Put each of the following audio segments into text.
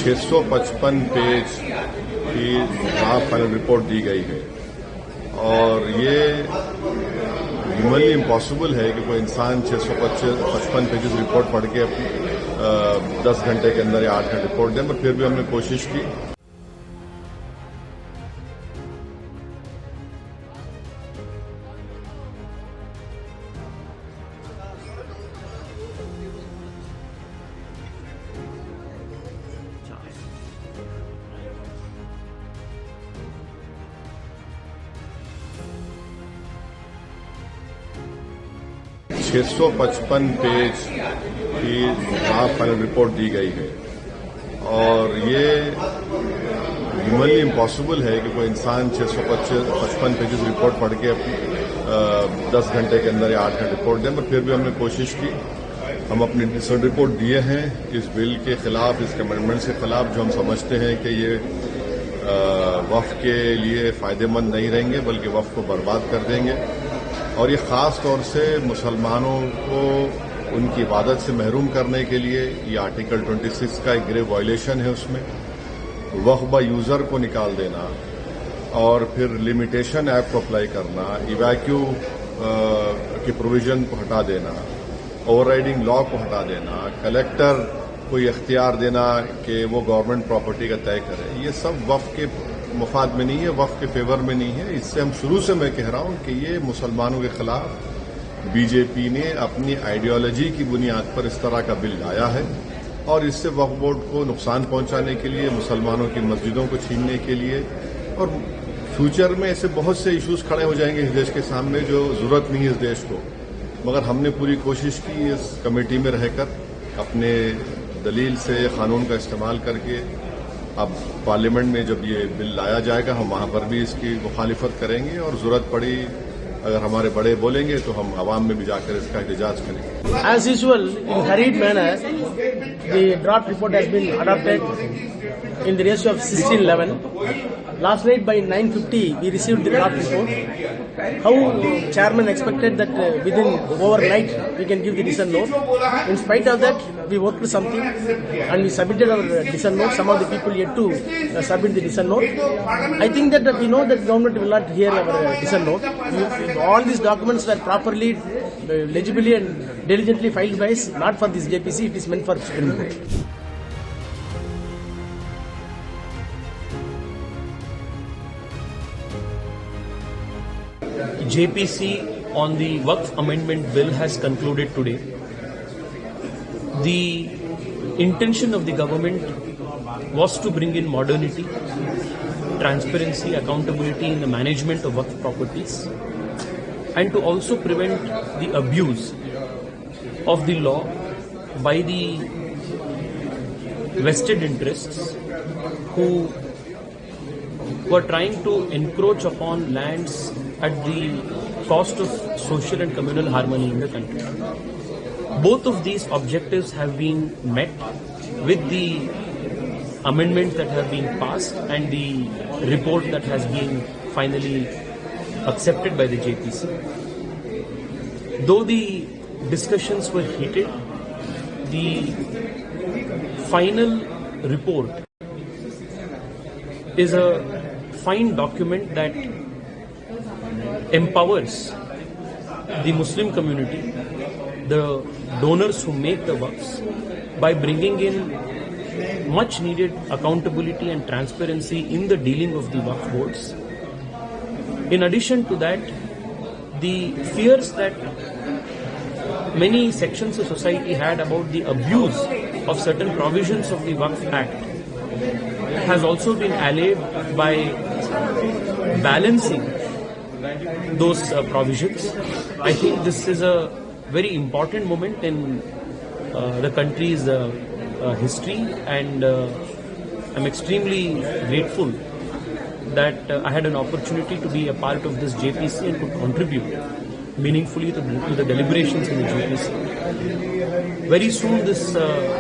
655 page की draft final report दी गई है और ये ह्यूमनली इम्पॉसिबल है कि कोई इंसान 655 पेजेस रिपोर्ट पढ़ के 10 घंटे के अंदर या 8 घंटे रिपोर्ट दें, पर फिर भी हमने कोशिश की। छः 655 पेज की ड्राफ्ट फाइनल रिपोर्ट दी गई है और ये ह्यूमनली इम्पॉसिबल है कि कोई इंसान 655 पेजेस रिपोर्ट पढ़ के 10 घंटे के अंदर या 8 घंटे रिपोर्ट दें, पर फिर भी हमने कोशिश की। हम अपनी डिसर्ट रिपोर्ट दिए हैं इस बिल के खिलाफ, इस अमेंडमेंट के खिलाफ, जो हम समझते हैं कि ये वफ़ के लिए फ़ायदेमंद नहीं रहेंगे बल्कि वफ़ को बर्बाद कर देंगे और ये ख़ास तौर से मुसलमानों को उनकी इबादत से महरूम करने के लिए ये आर्टिकल 26 का एक ग्रेव वायलेशन है। उसमें वक्फ बाय यूज़र को निकाल देना और फिर लिमिटेशन एक्ट को अप्लाई करना, इवैक्यू के प्रोविजन को हटा देना, ओवरराइडिंग लॉ को हटा देना, कलेक्टर को इख्तियार देना कि वो गवर्नमेंट प्रॉपर्टी का तय करे, ये सब वक्फ के मुफाद में नहीं है, वक्फ के फेवर में नहीं है। इससे हम शुरू से मैं कह रहा हूं कि ये मुसलमानों के खिलाफ बीजेपी ने अपनी आइडियोलॉजी की बुनियाद पर इस तरह का बिल लाया है और इससे वक्फ बोर्ड को नुकसान पहुंचाने के लिए, मुसलमानों की मस्जिदों को छीनने के लिए और फ्यूचर में ऐसे बहुत से इश्यूज खड़े हो जाएंगे इस देश के सामने जो जरूरत नहीं है इस देश को। मगर हमने पूरी कोशिश की इस कमेटी में रहकर अपने दलील से कानून का इस्तेमाल करके अब पार्लियामेंट में जब ये बिल लाया जाएगा हम वहां पर भी इसकी मुखालिफत करेंगे और जरूरत पड़ी अगर हमारे बड़े बोलेंगे तो हम आवाम में भी जाकर इसका एहतजाज करेंगे। As usual, in hurried manner, the draft report has been adopted in the ratio of 16-11. Last night by 9:50 we received the draft report. How chairman expected that within overnight we can give the dissent note. In spite of that, we worked something and we submitted our dissent note. Some of the people yet to submit the dissent note. I think that we know that government will not hear our dissent note. All these documents were properly, legibly and diligently filed by us, not for this JPC, it is meant for Supreme Court. JPC on the Waqf Amendment Bill has concluded today. The intention of the government was to bring in modernity, transparency, accountability in the management of Waqf properties and to also prevent the abuse of the law by the vested interests who were trying to encroach upon lands at the cost of social and communal harmony in the country. Both of these objectives have been met with the amendments that have been passed and the report that has been finally accepted by the JPC. Though the discussions were heated, the final report is a fine document that empowers the Muslim community, the donors who make the waqfs, by bringing in much needed accountability and transparency in the dealing of the waqf boards. In addition to that, the fears that many sections of society had about the abuse of certain provisions of the Waqf Act has also been allayed by balancing those provisions. I think this is a very important moment in the country's history, and I'm extremely grateful that I had an opportunity to be a part of this JPC and to contribute meaningfully to the deliberations in the JPC. Very soon this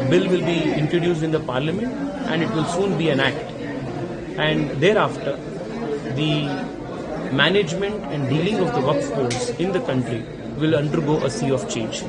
bill will be introduced in the Parliament and it will soon be an act. And thereafter, the management and dealing of the Waqf boards in the country will undergo a sea of change.